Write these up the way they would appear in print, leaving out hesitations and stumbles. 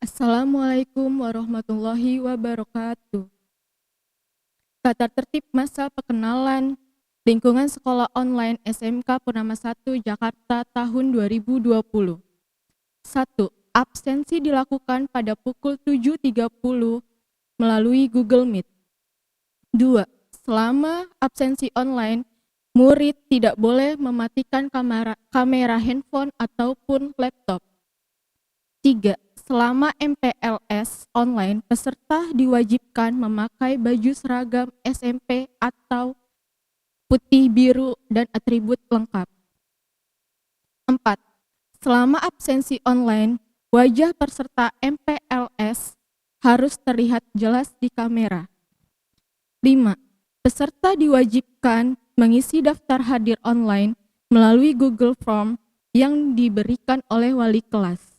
Assalamualaikum warahmatullahi wabarakatuh. Tata tertib masa perkenalan lingkungan sekolah online SMK Purnama 1 Jakarta tahun 2020. 1. Absensi dilakukan pada pukul 7.30 melalui Google Meet. 2. Selama absensi online, murid tidak boleh mematikan kamera handphone ataupun laptop. 3. Selama MPLS online, peserta diwajibkan memakai baju seragam SMP atau putih biru dan atribut lengkap. 4. Selama absensi online, wajah peserta MPLS harus terlihat jelas di kamera. 5. Peserta diwajibkan mengisi daftar hadir online melalui Google Form yang diberikan oleh wali kelas.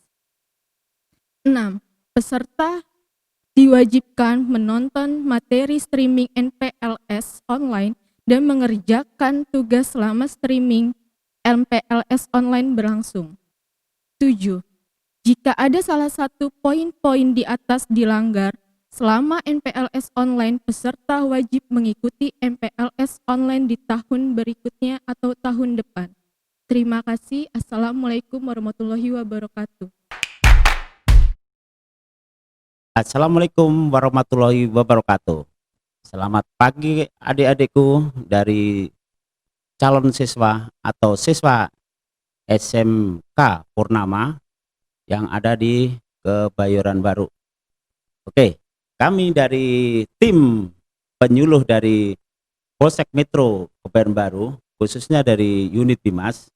6. Peserta diwajibkan menonton materi streaming MPLS online dan mengerjakan tugas selama streaming MPLS online berlangsung. 7. Jika ada salah satu poin-poin di atas dilanggar, selama MPLS online peserta wajib mengikuti MPLS online di tahun berikutnya atau tahun depan. Terima kasih. Assalamualaikum warahmatullahi wabarakatuh. Assalamualaikum warahmatullahi wabarakatuh. Selamat pagi adik-adikku dari calon siswa atau siswa SMK Purnama yang ada di Kebayoran Baru. Oke, kami dari tim penyuluh dari Polsek Metro Kebayoran Baru, khususnya dari unit Bimas,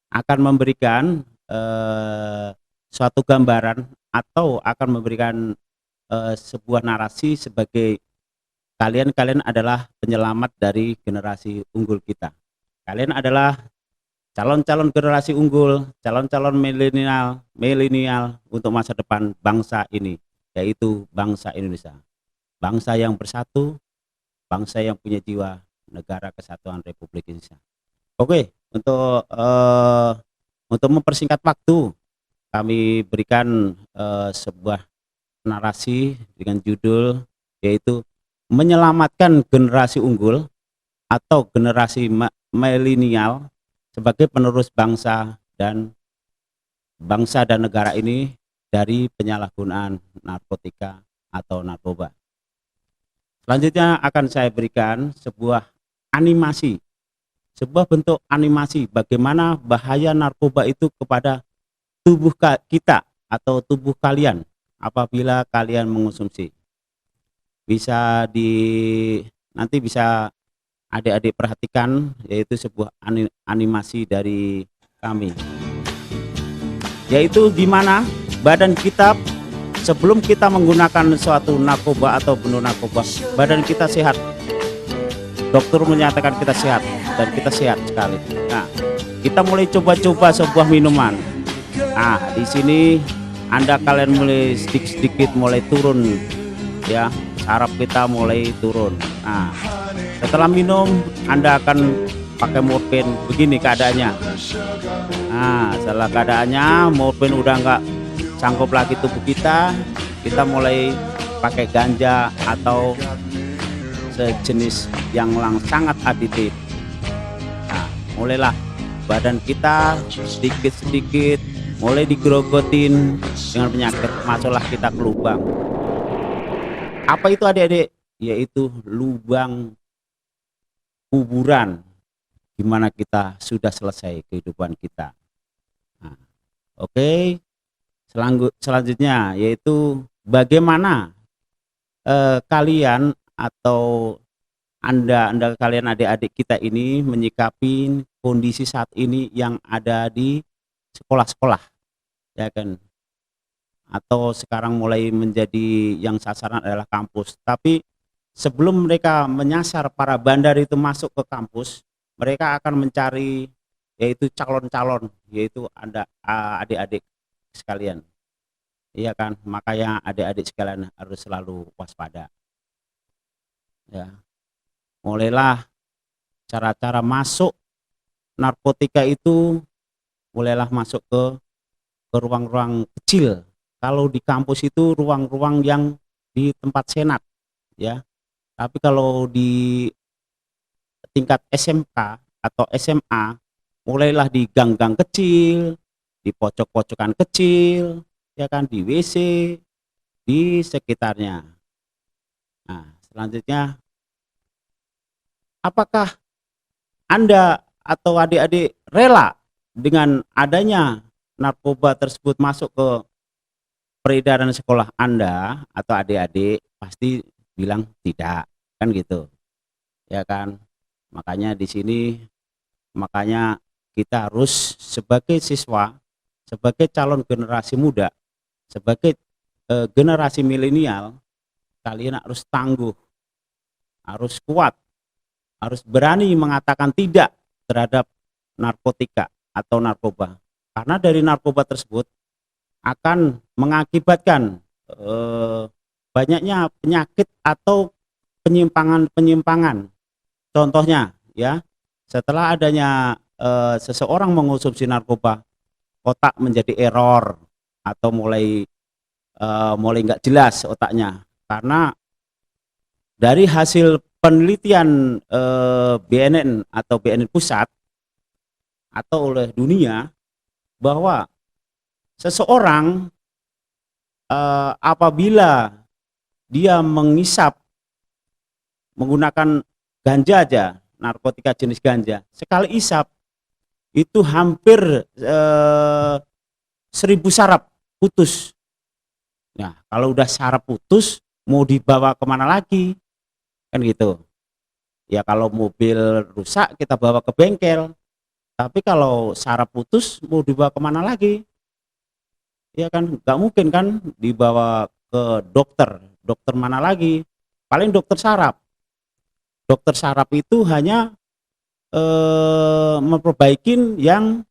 akan memberikan suatu gambaran atau akan memberikan sebuah narasi sebagai kalian adalah penyelamat dari generasi unggul kita. Kalian adalah calon-calon generasi unggul, calon-calon milenial untuk masa depan bangsa ini, yaitu bangsa Indonesia. Bangsa yang bersatu, bangsa yang punya jiwa negara kesatuan Republik Indonesia. Oke, untuk mempersingkat waktu, kami berikan sebuah narasi dengan judul yaitu menyelamatkan generasi unggul atau generasi milenial sebagai penerus bangsa dan negara ini dari penyalahgunaan narkotika atau narkoba. Selanjutnya akan saya berikan sebuah animasi, sebuah bentuk animasi bagaimana bahaya narkoba itu kepada tubuh kita atau tubuh kalian apabila kalian mengonsumsi. Nanti bisa adik-adik perhatikan, yaitu sebuah animasi dari kami, yaitu gimana badan kita sebelum kita menggunakan suatu narkoba atau penuh narkoba, badan kita sehat. Dokter menyatakan kita sehat dan kita sehat sekali. Nah, kita mulai coba-coba sebuah minuman. Nah, di sini kalian mulai sedikit-sedikit mulai turun, ya, saraf kita mulai turun. Nah, setelah minum Anda akan pakai morfin. Begini keadaannya. Nah, setelah keadaannya morfin udah nggak sanggup lagi tubuh kita mulai pakai ganja atau sejenis yang sangat aditif. Nah, mulailah badan kita sedikit-sedikit mulai digerogotin dengan penyakit, masuklah kita ke lubang. Apa itu adik-adik? Yaitu lubang kuburan di mana kita sudah selesai kehidupan kita. Nah, oke. Selanjutnya yaitu bagaimana kalian atau kalian adik-adik kita ini menyikapi kondisi saat ini yang ada di sekolah-sekolah, ya kan, atau sekarang mulai menjadi yang sasaran adalah kampus. Tapi sebelum mereka menyasar para bandar itu masuk ke kampus, mereka akan mencari yaitu calon-calon, yaitu adik-adik sekalian, iya kan. Makanya adik-adik sekalian harus selalu waspada, ya. Mulailah cara-cara masuk narkotika itu mulailah masuk ke ruang-ruang kecil kalau di kampus itu ruang-ruang yang di tempat senat ya. Tapi kalau di tingkat SMK atau SMA, mulailah di gang-gang kecil, di pojok-pojokan kecil, ya kan, di WC, di sekitarnya. Nah, selanjutnya, apakah Anda atau adik-adik rela dengan adanya narkoba tersebut masuk ke peredaran sekolah Anda atau adik-adik? Pasti bilang tidak, kan gitu, ya kan? Makanya di sini, makanya kita harus sebagai siswa, sebagai calon generasi muda, sebagai generasi milenial, kalian harus tangguh, harus kuat, harus berani mengatakan tidak terhadap narkotika atau narkoba. Karena dari narkoba tersebut akan mengakibatkan banyaknya penyakit atau penyimpangan-penyimpangan. Contohnya ya, setelah adanya seseorang mengonsumsi narkoba, otak menjadi error atau mulai nggak jelas otaknya, karena dari hasil penelitian BNN atau BNN pusat atau oleh dunia, bahwa seseorang apabila dia mengisap menggunakan ganja aja, narkotika jenis ganja, sekali isap itu hampir 1000 saraf putus. Nah, kalau udah saraf putus, mau dibawa kemana lagi? Kan gitu. Ya kalau mobil rusak kita bawa ke bengkel, tapi kalau saraf putus mau dibawa kemana lagi? Ya kan, nggak mungkin kan dibawa ke dokter. Dokter mana lagi? Paling dokter saraf. Dokter saraf itu hanya memperbaikin yang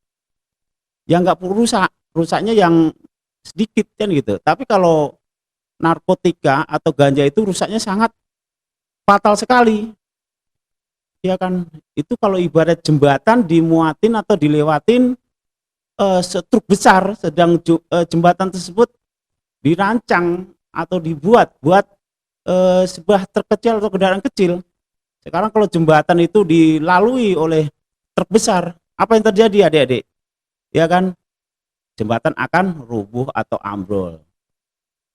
nggak perlu rusak, rusaknya yang sedikit kan gitu. Tapi kalau narkotika atau ganja itu rusaknya sangat fatal sekali, ya kan. Itu kalau ibarat jembatan dimuatin atau dilewatin setruk besar, sedang jembatan tersebut dirancang atau dibuat buat sebuah truk kecil atau kendaraan kecil. Sekarang kalau jembatan itu dilalui oleh truk besar, apa yang terjadi adik-adik? Ya kan, jembatan akan rubuh atau ambrol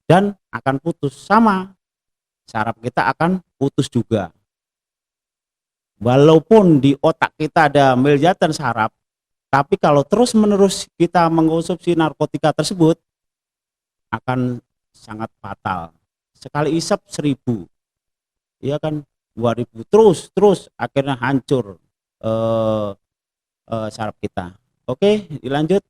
dan akan putus. Sama, saraf kita akan putus juga. Walaupun di otak kita ada miliaran saraf, tapi kalau terus-menerus kita mengkonsumsi narkotika tersebut akan sangat fatal. Sekali isap 1000, ya kan, 2000, terus akhirnya hancur saraf kita. Oke, dilanjut.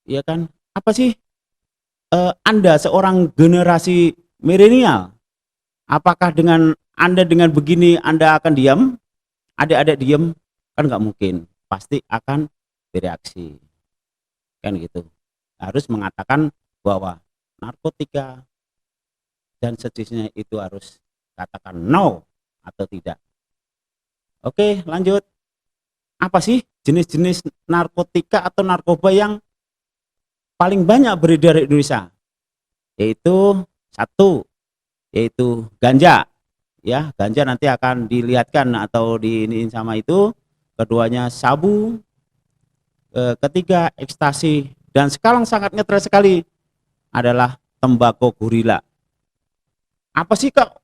Ya kan, apa sih Anda seorang generasi milenial, apakah dengan Anda dengan begini Anda akan diam? Adik-adik diam? Kan nggak mungkin, pasti akan bereaksi, kan gitu. Harus mengatakan bahwa narkotika dan sejenisnya itu harus katakan no atau tidak. Oke, lanjut. Apa sih jenis-jenis narkotika atau narkoba yang paling banyak beredar di Indonesia? Yaitu satu, yaitu ganja. Ya, ganja nanti akan dilihatkan atau diiniin sama itu. Keduanya sabu, ketiga ekstasi, dan sekarang sangat ngetren sekali adalah tembakau gorila. Apa sih kok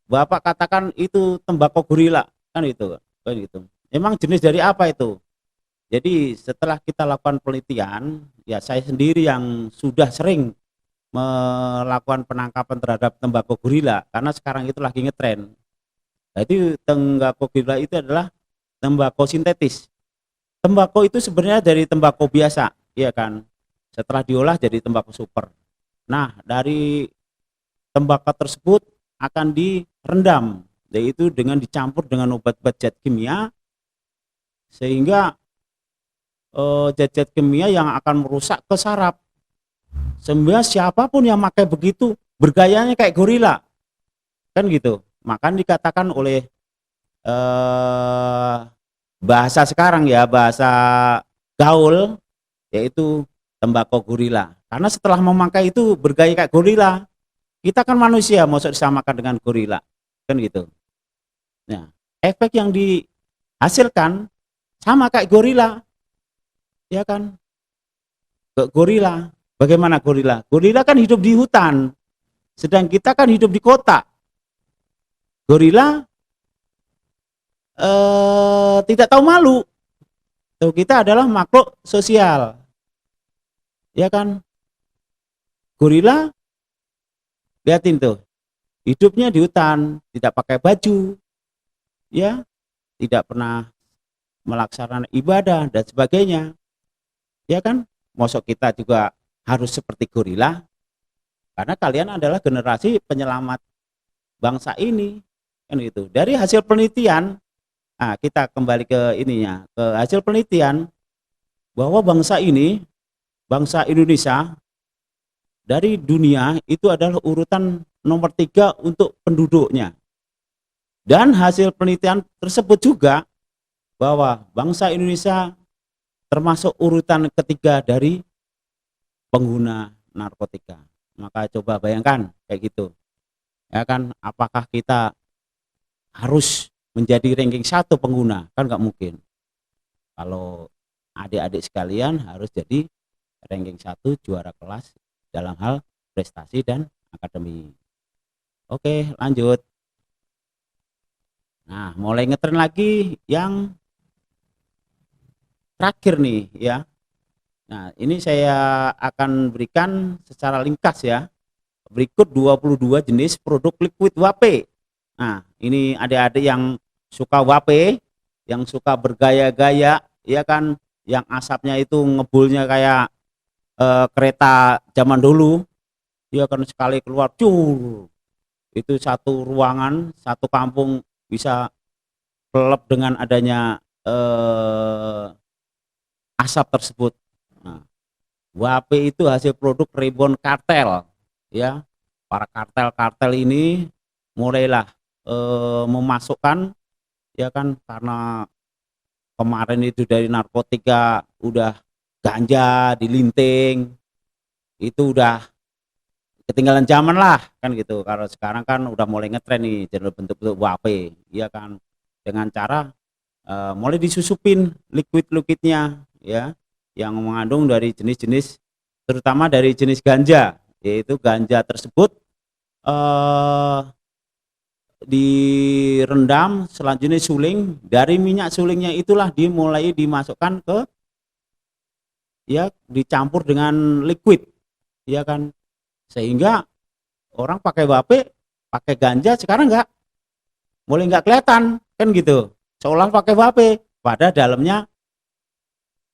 Bapak katakan itu tembakau gorila? Kan itu, kan gitu. Emang jenis dari apa itu? Jadi setelah kita lakukan penelitian, ya saya sendiri yang sudah sering melakukan penangkapan terhadap tembakau gorila karena sekarang itu lagi ngetren. Jadi tembakau gorila itu adalah tembakau sintetis. Tembakau itu sebenarnya dari tembakau biasa, ya kan? Setelah diolah jadi tembakau super. Nah, dari tembakau tersebut akan direndam, yaitu dengan dicampur dengan obat-obat zat kimia, sehingga zat-zat kimia yang akan merusak ke saraf. Sehingga siapapun yang pakai begitu bergayanya kayak gorila, kan gitu. Maka dikatakan oleh bahasa sekarang ya, bahasa gaul yaitu tembakau gorila. Karena setelah memakai itu bergaya kayak gorila. Kita kan manusia, mau disamakan dengan gorila, kan gitu. Nah, efek yang dihasilkan sama kayak gorila, ya kan? Gorila, bagaimana gorila? Gorila kan hidup di hutan, sedang kita kan hidup di kota. Gorila tidak tahu malu. Tuh, kita adalah makhluk sosial, ya kan? Gorila, liatin tuh, hidupnya di hutan, tidak pakai baju, ya, tidak pernah melaksanakan ibadah dan sebagainya, ya kan? Mosok kita juga harus seperti gorila, karena kalian adalah generasi penyelamat bangsa ini, kan gitu. Dari hasil penelitian, nah kita kembali ke ininya, ke hasil penelitian bahwa bangsa ini, bangsa Indonesia dari dunia itu adalah urutan nomor 3 untuk penduduknya. Dan hasil penelitian tersebut juga bahwa bangsa Indonesia termasuk urutan ketiga dari pengguna narkotika. Maka coba bayangkan kayak gitu, ya kan? Apakah kita harus menjadi ranking 1 pengguna? Kan nggak mungkin. Kalau adik-adik sekalian harus jadi ranking 1 juara kelas dalam hal prestasi dan akademi. Oke, lanjut. Nah, mulai ngetren lagi yang terakhir nih ya. Nah, ini saya akan berikan secara ringkas ya. Berikut 22 jenis produk liquid wape. Nah, ini adik-adik yang suka wape, yang suka bergaya-gaya, ya kan, yang asapnya itu ngebulnya kayak kereta zaman dulu, ya kan, sekali keluar cur, itu satu ruangan, satu kampung bisa kelelep dengan adanya asap tersebut. Nah, wape itu hasil produk Ribbon Kartel, ya. Para kartel-kartel ini mulailah memasukkan, ya kan, karena kemarin itu dari narkotika udah ganja dilinting, itu udah ketinggalan zaman lah kan gitu. Kalau sekarang kan udah mulai ngetren nih jadi bentuk-bentuk wape, ya kan, dengan cara mulai disusupin liquid-liquidnya, ya, yang mengandung dari jenis-jenis, terutama dari jenis ganja, yaitu ganja tersebut direndam, selanjutnya suling, dari minyak sulingnya itulah dimulai dimasukkan ke, ya, dicampur dengan liquid, ya kan, sehingga orang pakai vape, pakai ganja sekarang mulai nggak kelihatan kan gitu, seolah pakai vape pada dalamnya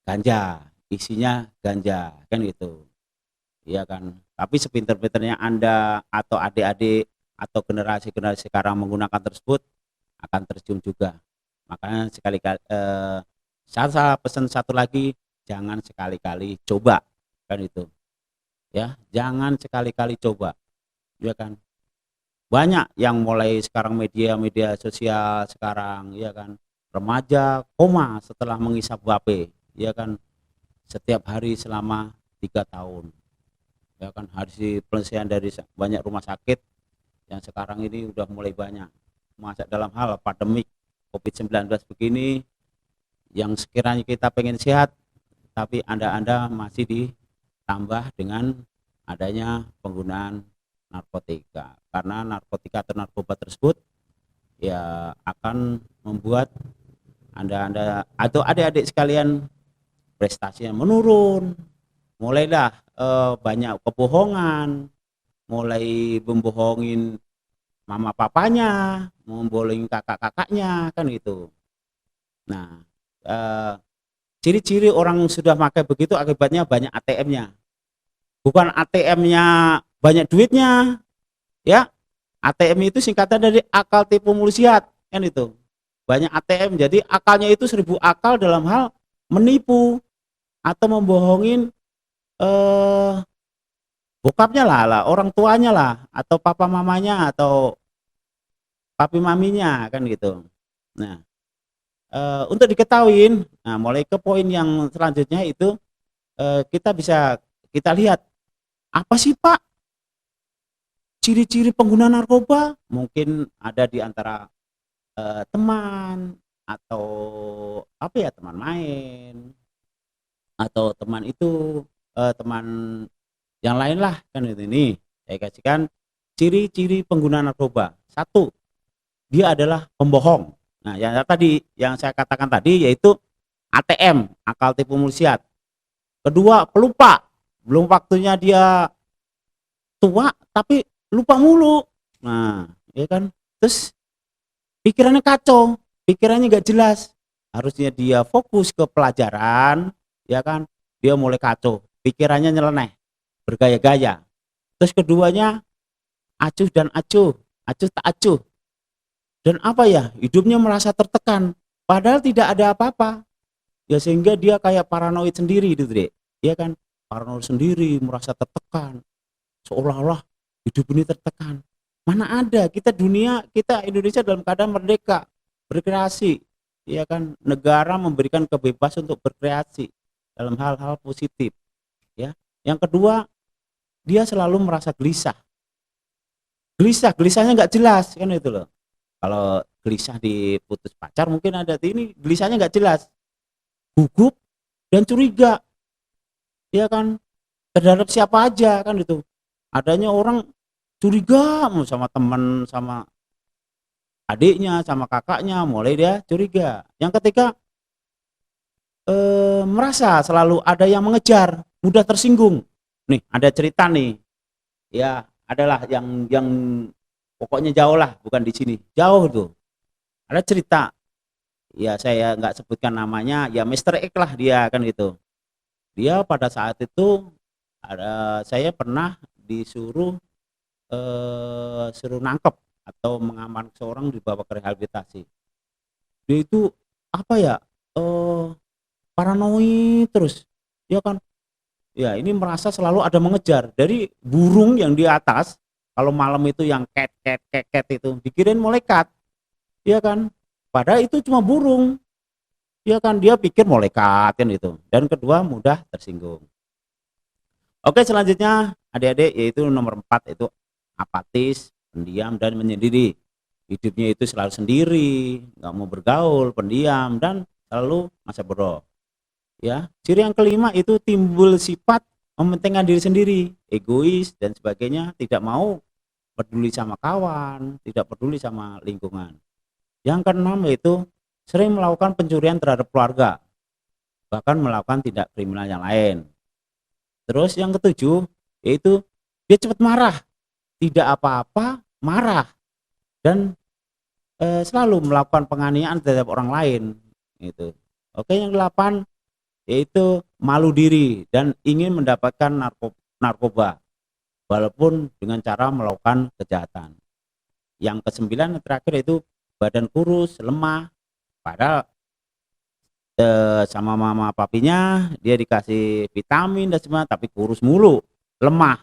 ganja, isinya ganja kan gitu, ya kan. Tapi sepinter-pinternya Anda atau adik-adik atau generasi-generasi sekarang menggunakan tersebut akan tercium juga. Makanya sekali-kali saya pesan satu lagi, jangan sekali-kali coba kan itu, ya, jangan sekali-kali coba, ya kan. Banyak yang mulai sekarang media-media sosial sekarang, ya kan, remaja koma setelah menghisap vape, ya kan, setiap hari selama 3 tahun, ya kan. Hasil penelitian dari banyak rumah sakit yang sekarang ini udah mulai banyak, masa dalam hal pandemik COVID-19 begini, yang sekiranya kita pengen sehat tapi anda masih ditambah dengan adanya penggunaan narkotika, karena narkotika atau narkoba tersebut ya akan membuat anda atau adik-adik sekalian prestasinya menurun, mulailah banyak kebohongan, mulai membohongin mama papanya, membohongin kakak-kakaknya kan gitu. Nah, ciri-ciri orang sudah pakai begitu akibatnya banyak ATM-nya. Bukan ATM-nya banyak duitnya, ya. ATM itu singkatan dari akal tipu mulyat kan itu. Banyak ATM, jadi akalnya itu 1000 akal dalam hal menipu atau membohongin bokapnya lah, orang tuanya lah, atau papa mamanya atau papi maminya kan gitu. Nah, untuk diketahui, nah mulai ke poin yang selanjutnya itu kita lihat apa sih Pak ciri-ciri pengguna narkoba? Mungkin ada di antara teman atau apa ya, teman main atau teman itu teman yang lain lah kan itu. Ini saya kasihkan ciri-ciri pengguna narkoba. Satu, dia adalah pembohong. Nah, yang tadi yang saya katakan tadi yaitu ATM, akal tipu muslihat. Kedua, pelupa. Belum waktunya dia tua tapi lupa mulu. Nah, ya kan? Terus pikirannya kacau, pikirannya nggak jelas. Harusnya dia fokus ke pelajaran, ya kan? Dia mulai kacau, pikirannya nyeleneh, bergaya-gaya. Terus keduanya acuh dan acuh, acuh tak acuh. Dan apa ya? Hidupnya merasa tertekan, padahal tidak ada apa-apa. Ya sehingga dia kayak paranoid sendiri gitu, Dek. Ya kan? Paranoid sendiri, merasa tertekan. Seolah-olah hidup ini tertekan. Mana ada, kita Indonesia dalam keadaan merdeka, berkreasi. Ya kan? Negara memberikan kebebasan untuk berkreasi dalam hal-hal positif, ya. Yang kedua, dia selalu merasa gelisah. Gelisahnya nggak jelas kan itu loh. Kalau gelisah diputus pacar mungkin ada, ini gelisahnya nggak jelas, gugup dan curiga, ya kan, terhadap siapa aja kan itu. Adanya orang curiga sama teman, sama adiknya, sama kakaknya, mulai dia curiga. Yang ketiga, merasa selalu ada yang mengejar, mudah tersinggung. Nih ada cerita nih, ya adalah yang pokoknya jauh lah, bukan di sini, jauh tuh. Ada cerita, ya saya nggak sebutkan namanya, ya Mister X lah dia kan gitu. Dia pada saat itu saya pernah disuruh suruh nangkep atau mengamankan seorang, dibawa ke rehabilitasi. Dia itu apa ya, paranoid terus, ya kan. Ya ini merasa selalu ada mengejar dari burung yang di atas. Kalau malam itu yang ket ket ket ket itu dikirain malaikat, ya kan. Padahal itu cuma burung, ya kan. Dia pikir malaikat kan itu. Dan kedua, mudah tersinggung. Oke, selanjutnya adik-adik, yaitu nomor 4, itu apatis, pendiam dan menyendiri. Hidupnya itu selalu sendiri, nggak mau bergaul, pendiam dan selalu masa bodoh. Ya, ciri yang kelima itu timbul sifat mementingkan diri sendiri, egois dan sebagainya, tidak mau peduli sama kawan, tidak peduli sama lingkungan. Yang keenam yaitu sering melakukan pencurian terhadap keluarga, bahkan melakukan tindak kriminal yang lain. Terus yang ketujuh yaitu dia cepat marah, tidak apa-apa marah, dan selalu melakukan penganiayaan terhadap orang lain. Itu. Oke, yang delapan yaitu malu diri dan ingin mendapatkan narkoba walaupun dengan cara melakukan kejahatan. Yang kesembilan yang terakhir itu badan kurus, lemah, padahal sama mama papinya dia dikasih vitamin dan semua, tapi kurus mulu, lemah.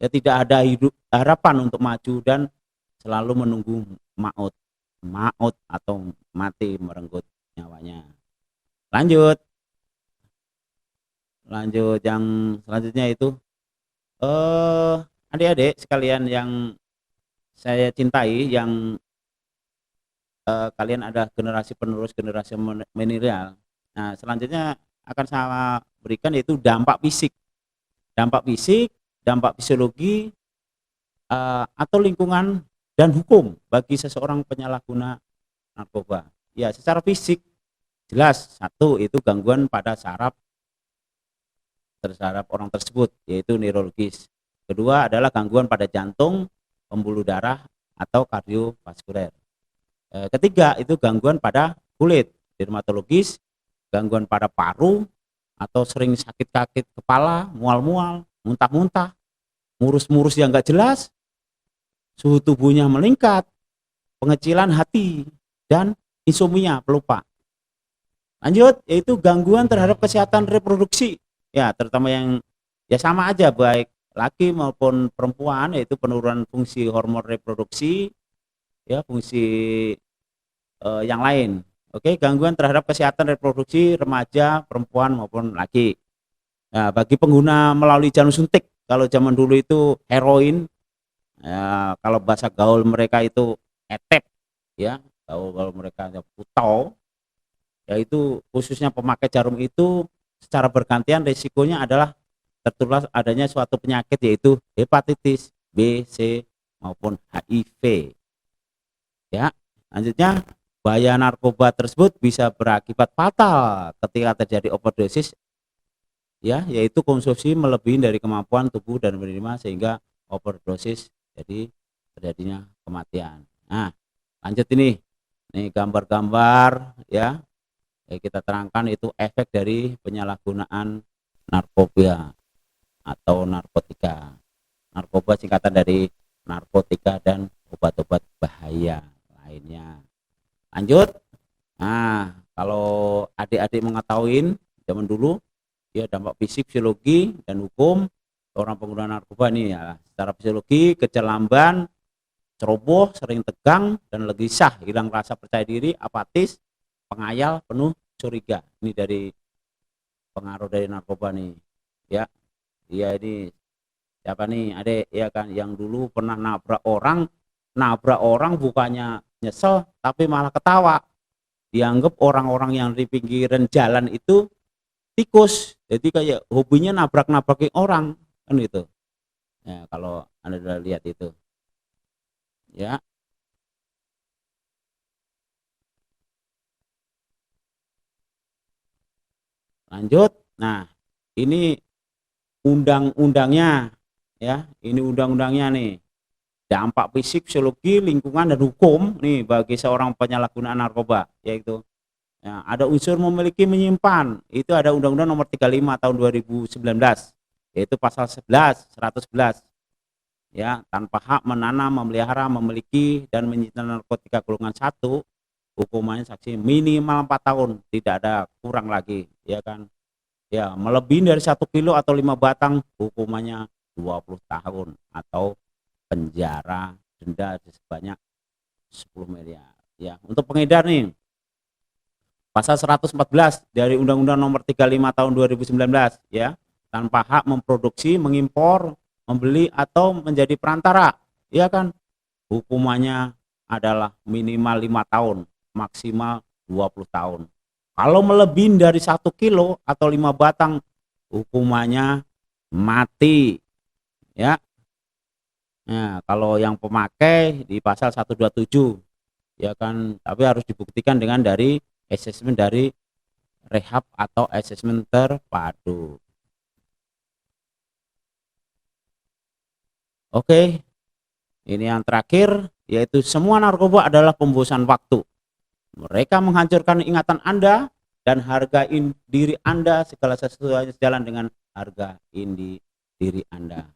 Ya tidak ada harapan untuk maju dan selalu menunggu maut atau mati merenggut nyawanya. Lanjut yang selanjutnya itu adik-adik sekalian yang saya cintai, yang kalian ada generasi penerus generasi milenial. Nah, selanjutnya akan saya berikan yaitu dampak fisik, dampak fisiologi atau lingkungan dan hukum bagi seseorang penyalahguna narkoba. Ya, secara fisik jelas, satu itu gangguan pada saraf terhadap orang tersebut, yaitu neurologis. Kedua adalah gangguan pada jantung, pembuluh darah atau kardiovaskuler. Ketiga itu gangguan pada kulit, dermatologis, gangguan pada paru atau sering sakit kepala, mual-mual, muntah-muntah, murus-murus yang nggak jelas, suhu tubuhnya meningkat, pengecilan hati, dan insomnia, pelupa. Lanjut, yaitu gangguan terhadap kesehatan reproduksi, ya terutama yang ya sama aja baik laki maupun perempuan, yaitu penurunan fungsi hormon reproduksi, ya fungsi yang lain. Oke, gangguan terhadap kesehatan reproduksi remaja, perempuan maupun laki. Nah, bagi pengguna melalui jarum suntik, kalau zaman dulu itu heroin, ya, kalau bahasa gaul mereka itu etep, ya, gaul mereka ada putau, yaitu khususnya pemakai jarum itu secara bergantian risikonya adalah tertular adanya suatu penyakit yaitu hepatitis B, C maupun HIV. Ya, selanjutnya bahaya narkoba tersebut bisa berakibat fatal ketika terjadi overdosis, ya, yaitu konsumsi melebihi dari kemampuan tubuh dan menerima sehingga overdosis jadi terjadinya kematian. Nah, lanjut ini gambar-gambar, ya. Kita terangkan itu efek dari penyalahgunaan narkoba atau narkotika. Narkoba singkatan dari narkotika dan obat-obat bahaya lainnya. Lanjut. Nah, kalau adik-adik mengetahui zaman dulu, ya, dampak fisik, psikologi, dan hukum orang pengguna narkoba ini, ya, secara fisiologi gejala lamban, ceroboh, sering tegang dan gelisah, hilang rasa percaya diri, apatis, pengayal, penuh curiga. Ini dari pengaruh dari narkoba nih, ya. Iya, ini siapa nih adek, ya kan, yang dulu pernah nabrak orang bukannya nyesel tapi malah ketawa, dianggap orang-orang yang di pinggiran jalan itu tikus, jadi kayak hobinya nabrak-nabrakin orang kan itu, ya, kalau anda sudah lihat itu, ya. Lanjut. Nah, ini undang-undangnya, ya, ini undang-undangnya nih, dampak fisik, psikologi, lingkungan, dan hukum nih bagi seorang penyalahgunaan narkoba, yaitu, ya, ada unsur memiliki, menyimpan, itu ada Undang-Undang Nomor 35 tahun 2019, yaitu pasal 11, 111, ya, tanpa hak menanam, memelihara, memiliki, dan menyimpan narkotika golongan 1, hukumannya sanksi minimal 4 tahun, tidak ada kurang lagi, ya kan. Ya, melebihi dari 1 kilo atau 5 batang, hukumannya 20 tahun atau penjara, denda sebanyak 10 miliar. Ya, untuk pengedar nih, pasal 114 dari Undang-Undang Nomor 35 tahun 2019, ya, tanpa hak memproduksi, mengimpor, membeli atau menjadi perantara, ya kan, hukumannya adalah minimal 5 tahun, maksimal 20 tahun. Kalau melebihi dari 1 kilo atau 5 batang, hukumannya mati, ya. Nah, kalau yang pemakai di pasal 127, ya kan, tapi harus dibuktikan dengan dari asesmen dari rehab atau asesmen terpadu. Oke, ini yang terakhir, yaitu semua narkoba adalah pembosan waktu. Mereka menghancurkan ingatan Anda dan harga diri Anda, segala sesuatunya sejalan dengan harga diri Anda.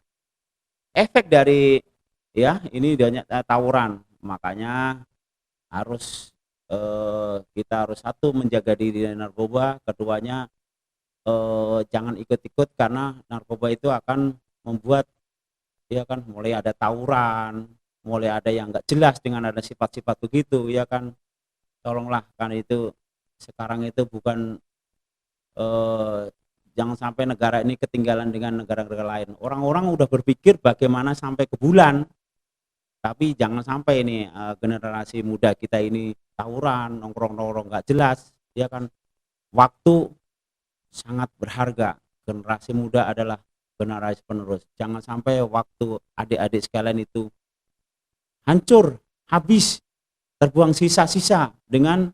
Efek dari, ya, ini banyak tawuran, makanya harus kita harus, satu, menjaga diri dari narkoba, keduanya jangan ikut-ikut karena narkoba itu akan membuat, ya kan, mulai ada tawuran, mulai ada yang nggak jelas dengan ada sifat-sifat begitu, ya kan. Tolonglah, kan itu sekarang itu bukan, eh, jangan sampai negara ini ketinggalan dengan negara-negara lain. Orang-orang udah berpikir bagaimana sampai ke bulan, tapi jangan sampai ini generasi muda kita ini tawuran, nongkrong-nongkrong nggak jelas, ya kan. Waktu sangat berharga, generasi muda adalah generasi penerus. Jangan sampai waktu adik-adik sekalian itu hancur, habis, terbuang sisa-sisa dengan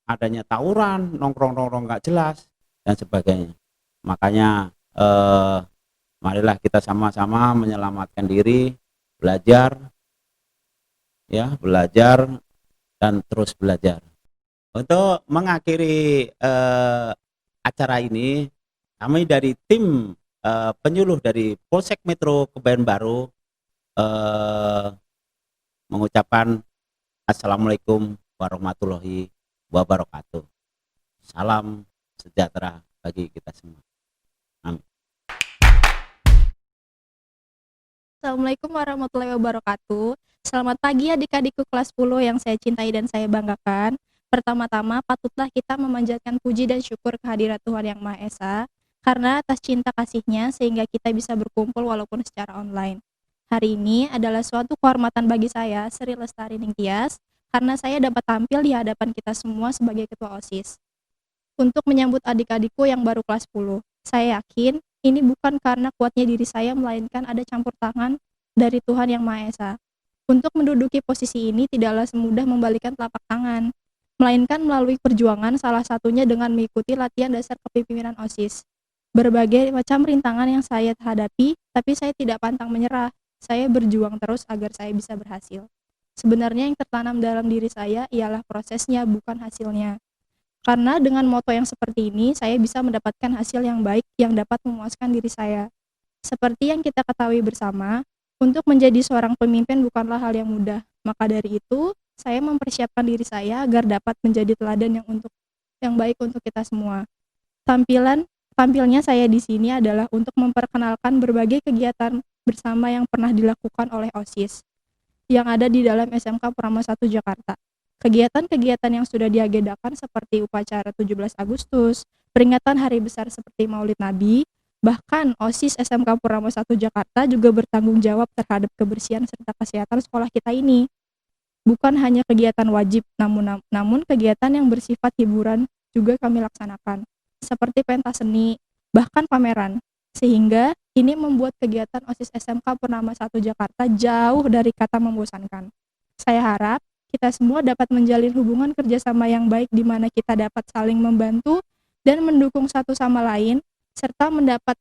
adanya tawuran, nongkrong-nongkrong nggak jelas dan sebagainya. Makanya marilah kita sama-sama menyelamatkan diri, belajar, ya, belajar dan terus belajar. Untuk mengakhiri acara ini, kami dari tim penyuluh dari Polsek Metro Kebayoran Baru mengucapkan Assalamualaikum warahmatullahi wabarakatuh. Salam sejahtera bagi kita semua. Amin. Assalamualaikum warahmatullahi wabarakatuh. Selamat pagi adik-adikku kelas 10 yang saya cintai dan saya banggakan. Pertama-tama patutlah kita memanjatkan puji dan syukur kehadirat Tuhan Yang Maha Esa. karena atas cinta kasihnya sehingga kita bisa berkumpul walaupun secara online. Hari ini adalah suatu kehormatan bagi saya, Sri Lestari Ningtyas, karena saya dapat tampil di hadapan kita semua sebagai Ketua OSIS. Untuk menyambut adik-adikku yang baru kelas 10, saya yakin ini bukan karena kuatnya diri saya, melainkan ada campur tangan dari Tuhan Yang Maha Esa. Untuk menduduki posisi ini tidaklah semudah membalikan telapak tangan, melainkan melalui perjuangan, salah satunya dengan mengikuti latihan dasar kepemimpinan OSIS. Berbagai macam rintangan yang saya hadapi, tapi saya tidak pantang menyerah. Saya berjuang terus agar saya bisa berhasil. Sebenarnya yang tertanam dalam diri saya ialah prosesnya, bukan hasilnya. Karena dengan moto yang seperti ini, saya bisa mendapatkan hasil yang baik yang dapat memuaskan diri saya. Seperti yang kita ketahui bersama, untuk menjadi seorang pemimpin bukanlah hal yang mudah. Maka dari itu, saya mempersiapkan diri saya agar dapat menjadi teladan yang baik untuk kita semua. Tampilnya saya di sini adalah untuk memperkenalkan berbagai kegiatan bersama yang pernah dilakukan oleh OSIS yang ada di dalam SMK Purnama 1 Jakarta. Kegiatan-kegiatan yang sudah diagendakan seperti upacara 17 Agustus, peringatan hari besar seperti Maulid Nabi, bahkan OSIS SMK Purnama 1 Jakarta juga bertanggung jawab terhadap kebersihan serta kesehatan sekolah kita ini. Bukan hanya kegiatan wajib, namun kegiatan yang bersifat hiburan juga kami laksanakan, seperti pentas seni, bahkan pameran. Sehingga ini membuat kegiatan OSIS SMK Purnama 1 Jakarta jauh dari kata membosankan. Saya harap kita semua dapat menjalin hubungan kerjasama yang baik di mana kita dapat saling membantu dan mendukung satu sama lain, serta pendapat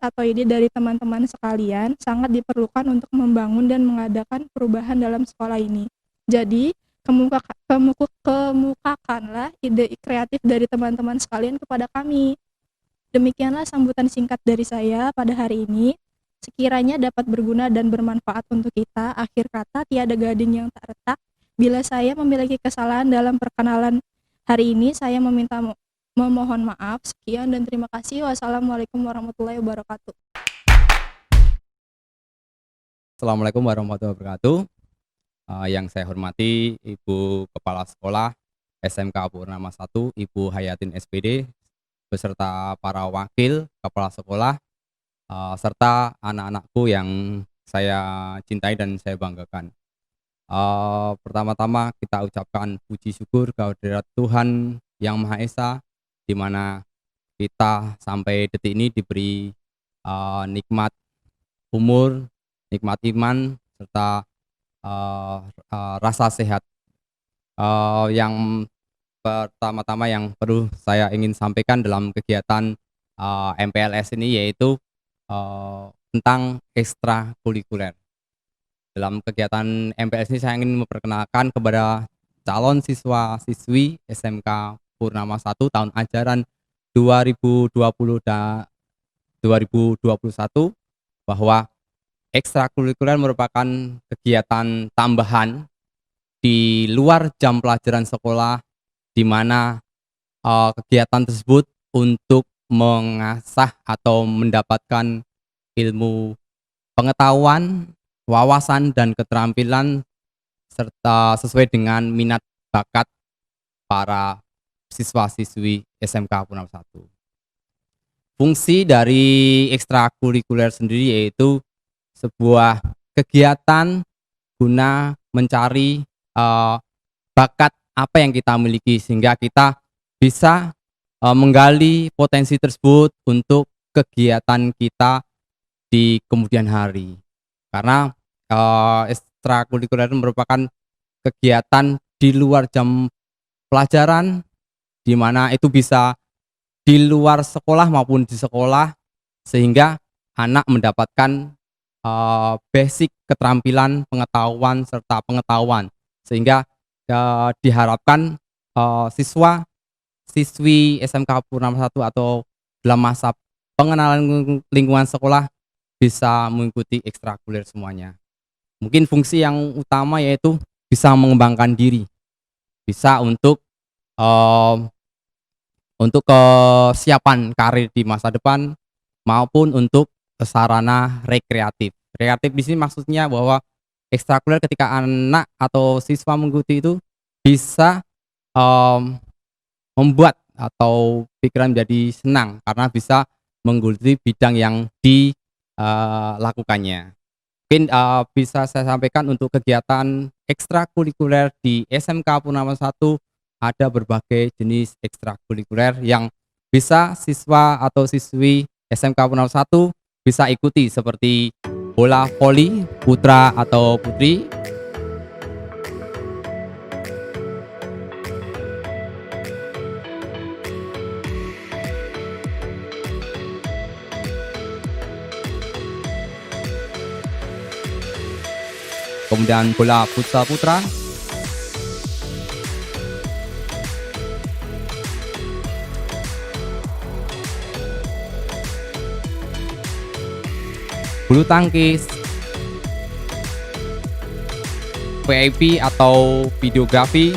atau ide dari teman-teman sekalian sangat diperlukan untuk membangun dan mengadakan perubahan dalam sekolah ini. Jadi, kemukakanlah ide kreatif dari teman-teman sekalian kepada kami. Demikianlah sambutan singkat dari saya pada hari ini. Sekiranya dapat berguna dan bermanfaat untuk kita. Akhir kata, tiada gading yang tak retak. Bila saya memiliki kesalahan dalam perkenalan hari ini, saya memohon maaf. Sekian dan terima kasih. Wassalamualaikum warahmatullahi wabarakatuh. Assalamualaikum warahmatullahi wabarakatuh. Yang saya hormati Ibu Kepala Sekolah SMK Purnama 1, Ibu Hayatin SPD, beserta para wakil kepala sekolah, serta anak-anakku yang saya cintai dan saya banggakan. Pertama-tama kita ucapkan puji syukur kehadirat Tuhan Yang Maha Esa, di mana kita sampai detik ini diberi nikmat umur, nikmat iman, serta rasa sehat. Yang pertama-tama yang perlu saya ingin sampaikan dalam kegiatan MPLS ini yaitu tentang ekstrakurikuler. Dalam kegiatan MPLS ini saya ingin memperkenalkan kepada calon siswa-siswi SMK Purnama 1 tahun ajaran 2020 dan 2021 bahwa ekstrakurikuler merupakan kegiatan tambahan di luar jam pelajaran sekolah, di mana kegiatan tersebut untuk mengasah atau mendapatkan ilmu pengetahuan, wawasan, dan keterampilan serta sesuai dengan minat bakat para siswa-siswi SMK Purnama 1. Fungsi dari ekstrakurikuler sendiri yaitu sebuah kegiatan guna mencari bakat apa yang kita miliki sehingga kita bisa menggali potensi tersebut untuk kegiatan kita di kemudian hari. Karena ekstrakurikuler merupakan kegiatan di luar jam pelajaran, di mana itu bisa di luar sekolah maupun di sekolah, sehingga anak mendapatkan basic keterampilan, pengetahuan, serta pengetahuan, sehingga diharapkan siswi SMK Purnama 1 atau dalam masa pengenalan lingkungan sekolah bisa mengikuti ekstrakurikuler semuanya. Mungkin fungsi yang utama yaitu bisa mengembangkan diri, bisa untuk kesiapan karir di masa depan maupun untuk sarana rekreatif. Rekreatif di sini maksudnya bahwa ekstrakurikuler ketika anak atau siswa mengikuti itu bisa membuat atau pikiran menjadi senang karena bisa menggeluti bidang yang dilakukannya. Mungkin bisa saya sampaikan untuk kegiatan ekstrakurikuler di SMK Purnama 1 ada berbagai jenis ekstrakurikuler yang bisa siswa atau siswi SMK Purnama 1 bisa ikuti seperti bola voli putra atau putri, kemudian bola futsal putra, bulu tangkis, VIP atau videografi,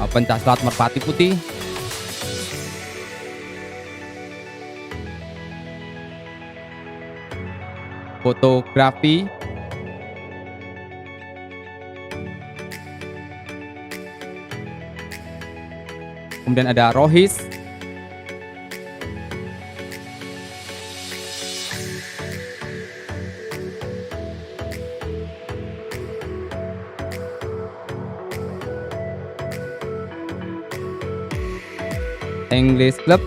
pencaksilat merpati putih, fotografi, kemudian ada rohis, English Club,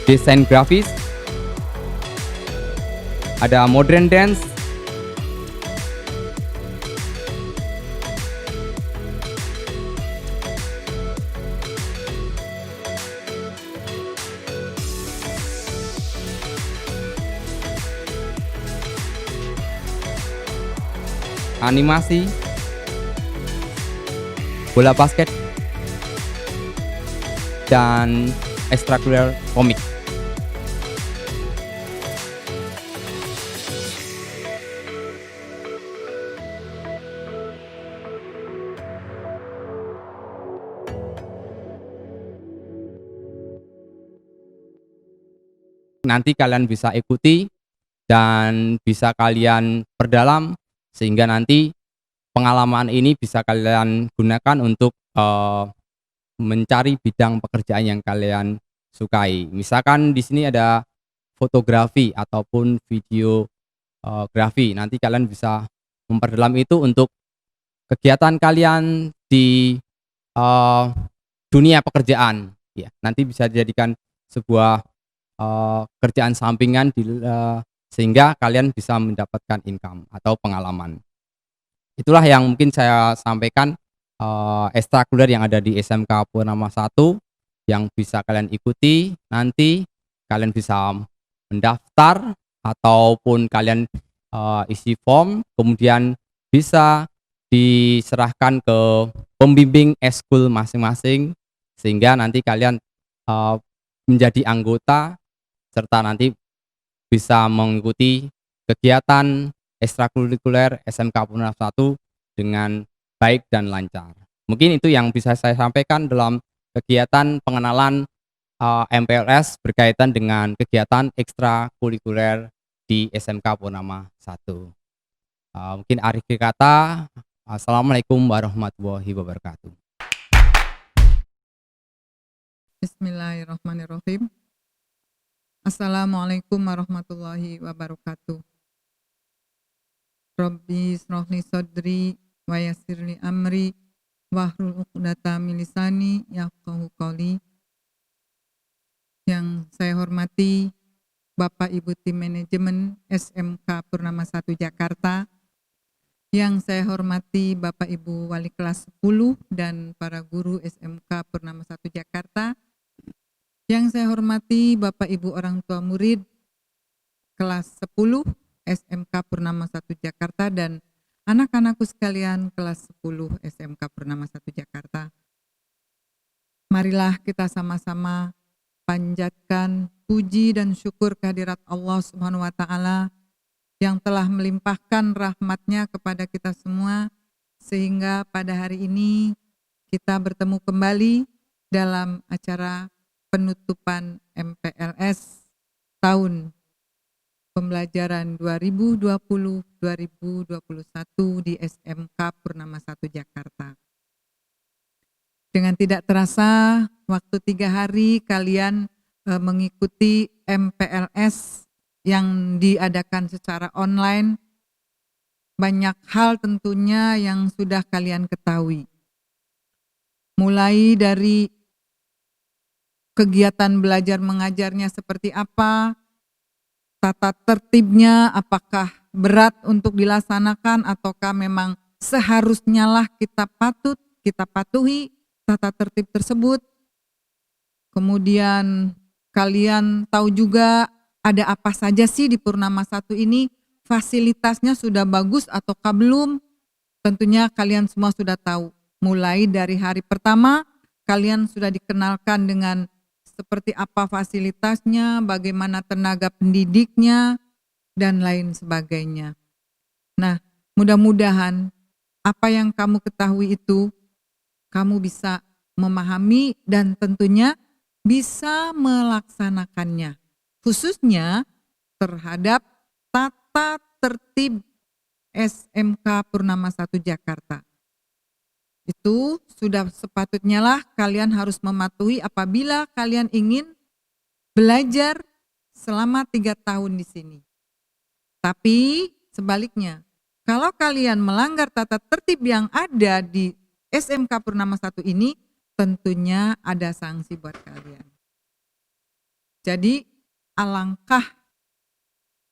desain grafis, ada modern dance, animasi, bola basket, dan ekstrakurikuler komik. Nanti kalian bisa ikuti dan bisa kalian perdalam sehingga nanti pengalaman ini bisa kalian gunakan untuk mencari bidang pekerjaan yang kalian sukai. Misalkan di sini ada fotografi ataupun videografi. Nanti kalian bisa memperdalam itu untuk kegiatan kalian di dunia pekerjaan. Ya, nanti bisa dijadikan sebuah kerjaan sampingan sehingga kalian bisa mendapatkan income atau pengalaman. Itulah yang mungkin saya sampaikan ekstrakurikuler yang ada di SMK Purnama 1 yang bisa kalian ikuti. Nanti kalian bisa mendaftar ataupun kalian isi form, kemudian bisa diserahkan ke pembimbing eskul masing-masing sehingga nanti kalian menjadi anggota serta nanti bisa mengikuti kegiatan ekstrakurikuler SMK Purnama 1 dengan baik dan lancar. Mungkin itu yang bisa saya sampaikan dalam kegiatan pengenalan MPLS berkaitan dengan kegiatan ekstrakurikuler di SMK Purnama 1. Mungkin akhir kata, Assalamualaikum warahmatullahi wabarakatuh. Bismillahirrahmanirrahim. Assalamualaikum warahmatullahi wabarakatuh. Rabbi ishrahli sadri wa yassirli amri wahlul 'uqdatam min lisani yafqahu qawli. Yang saya hormati Bapak Ibu tim manajemen SMK Purnama 1 Jakarta, yang saya hormati Bapak Ibu wali kelas 10 dan para guru SMK Purnama 1 Jakarta, yang saya hormati Bapak Ibu orang tua murid kelas 10 SMK Purnama 1 Jakarta dan anak-anakku sekalian kelas 10 SMK Purnama 1 Jakarta. Marilah kita sama-sama panjatkan puji dan syukur kehadirat Allah Subhanahu wa taala yang telah melimpahkan rahmat-Nya kepada kita semua sehingga pada hari ini kita bertemu kembali dalam acara penutupan MPLS tahun pembelajaran 2020-2021 di SMK Purnama 1 Jakarta. Dengan tidak terasa, waktu 3 hari kalian mengikuti MPLS yang diadakan secara online. Banyak hal tentunya yang sudah kalian ketahui. Mulai dari kegiatan belajar mengajarnya seperti apa, tata tertibnya apakah berat untuk dilaksanakan ataukah memang seharusnya lah kita patuhi tata tertib tersebut. Kemudian kalian tahu juga ada apa saja sih di Purnama 1 ini, fasilitasnya sudah bagus ataukah belum? Tentunya kalian semua sudah tahu. Mulai dari hari pertama kalian sudah dikenalkan dengan seperti apa fasilitasnya, bagaimana tenaga pendidiknya, dan lain sebagainya. Nah, mudah-mudahan apa yang kamu ketahui itu kamu bisa memahami dan tentunya bisa melaksanakannya, khususnya terhadap tata tertib SMK Purnama 1 Jakarta. Itu sudah sepatutnya lah kalian harus mematuhi apabila kalian ingin belajar selama 3 tahun di sini. Tapi sebaliknya, kalau kalian melanggar tata tertib yang ada di SMK Purnama 1 ini, tentunya ada sanksi buat kalian. Jadi alangkah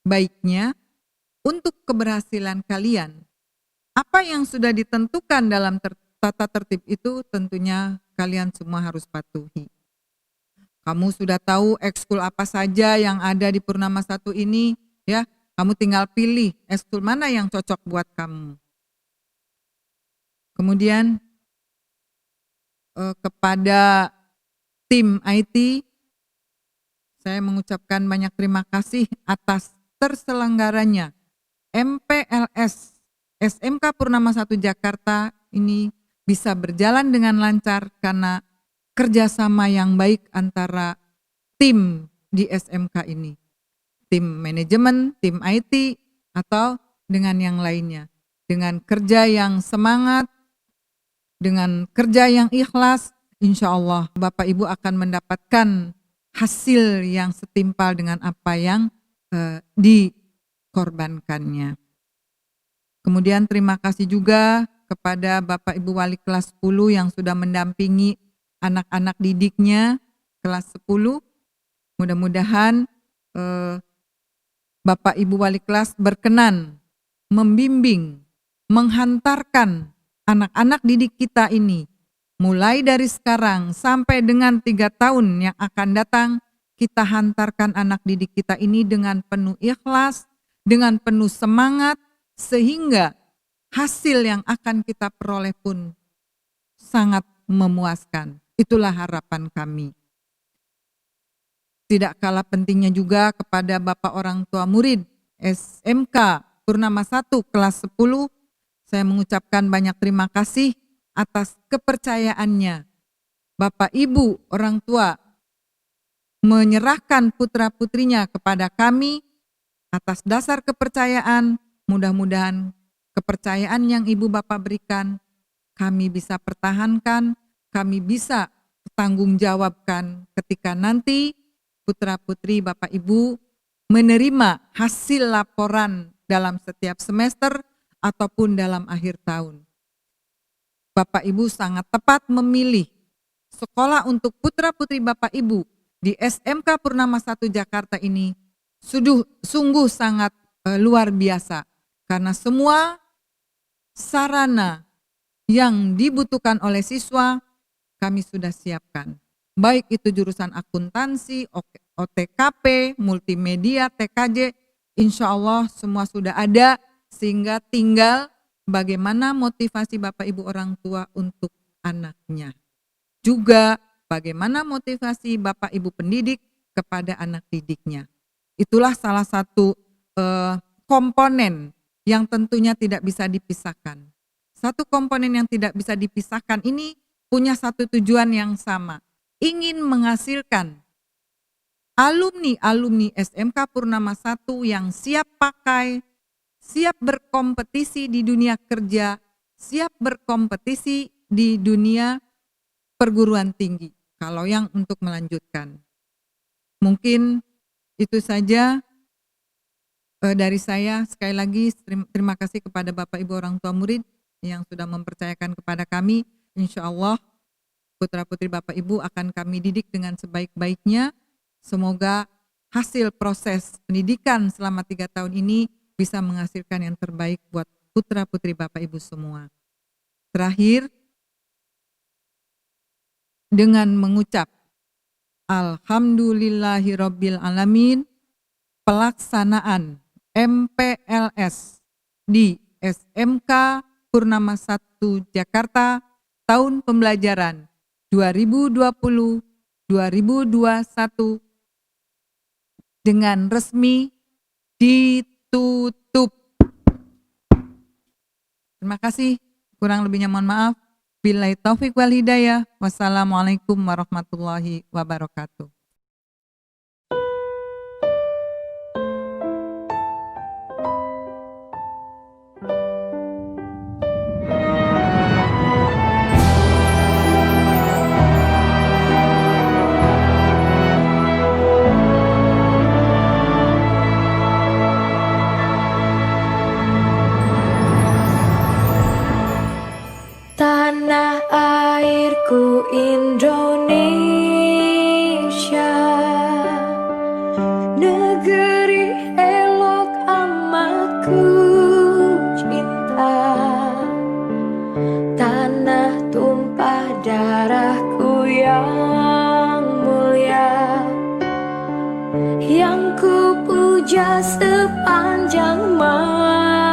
baiknya untuk keberhasilan kalian, apa yang sudah ditentukan dalam tata tertib itu tentunya kalian semua harus patuhi. Kamu sudah tahu ekskul apa saja yang ada di Purnama 1 ini, ya. Kamu tinggal pilih ekskul mana yang cocok buat kamu. Kemudian kepada tim IT, saya mengucapkan banyak terima kasih atas terselenggaranya MPLS SMK Purnama 1 Jakarta ini bisa berjalan dengan lancar karena kerjasama yang baik antara tim di SMK ini. Tim manajemen, tim IT, atau dengan yang lainnya. Dengan kerja yang semangat, dengan kerja yang ikhlas, insya Allah Bapak Ibu akan mendapatkan hasil yang setimpal dengan apa yang dikorbankannya. Kemudian terima kasih juga kepada Bapak Ibu Wali kelas 10 yang sudah mendampingi anak-anak didiknya kelas 10. Mudah-mudahan Bapak Ibu Wali kelas berkenan membimbing, menghantarkan anak-anak didik kita ini mulai dari sekarang sampai dengan 3 tahun yang akan datang, kita hantarkan anak didik kita ini dengan penuh ikhlas, dengan penuh semangat, sehingga hasil yang akan kita peroleh pun sangat memuaskan. Itulah harapan kami. Tidak kalah pentingnya juga kepada Bapak orang tua murid SMK Purnama 1 kelas 10, saya mengucapkan banyak terima kasih atas kepercayaannya. Bapak Ibu orang tua menyerahkan putra-putrinya kepada kami atas dasar kepercayaan. Mudah-mudahan kepercayaan yang Ibu Bapak berikan kami bisa pertahankan, kami bisa tanggungjawabkan ketika nanti putra-putri Bapak Ibu menerima hasil laporan dalam setiap semester ataupun dalam akhir tahun. Bapak Ibu sangat tepat memilih sekolah untuk putra-putri Bapak Ibu di SMK Purnama 1 Jakarta ini sungguh sangat luar biasa. Karena semua sarana yang dibutuhkan oleh siswa kami sudah siapkan. Baik itu jurusan akuntansi, OTKP, multimedia, TKJ, insya Allah semua sudah ada. Sehingga tinggal bagaimana motivasi Bapak Ibu orang tua untuk anaknya. Juga bagaimana motivasi Bapak Ibu pendidik kepada anak didiknya. Itulah salah satu komponen yang tentunya tidak bisa dipisahkan. Satu komponen yang tidak bisa dipisahkan ini punya satu tujuan yang sama, ingin menghasilkan alumni SMK Purnama 1 yang siap pakai, siap berkompetisi di dunia kerja, siap berkompetisi di dunia perguruan tinggi. Kalau yang untuk melanjutkan. Mungkin itu saja dari saya. Sekali lagi terima kasih kepada Bapak Ibu orang tua murid yang sudah mempercayakan kepada kami. Insya Allah putra-putri Bapak Ibu akan kami didik dengan sebaik-baiknya. Semoga hasil proses pendidikan selama 3 tahun ini bisa menghasilkan yang terbaik buat putra-putri Bapak Ibu semua. Terakhir, dengan mengucap Alhamdulillahirabbil alamin, pelaksanaan MPLS di SMK Purnama 1 Jakarta tahun pembelajaran 2020-2021 dengan resmi ditutup. Terima kasih, kurang lebihnya mohon maaf. Billahi taufik wal hidayah. Wassalamualaikum warahmatullahi wabarakatuh. Tanah airku Indonesia, negeri elok amat ku cinta. Tanah tumpah darahku yang mulia, yang ku puja sepanjang masa.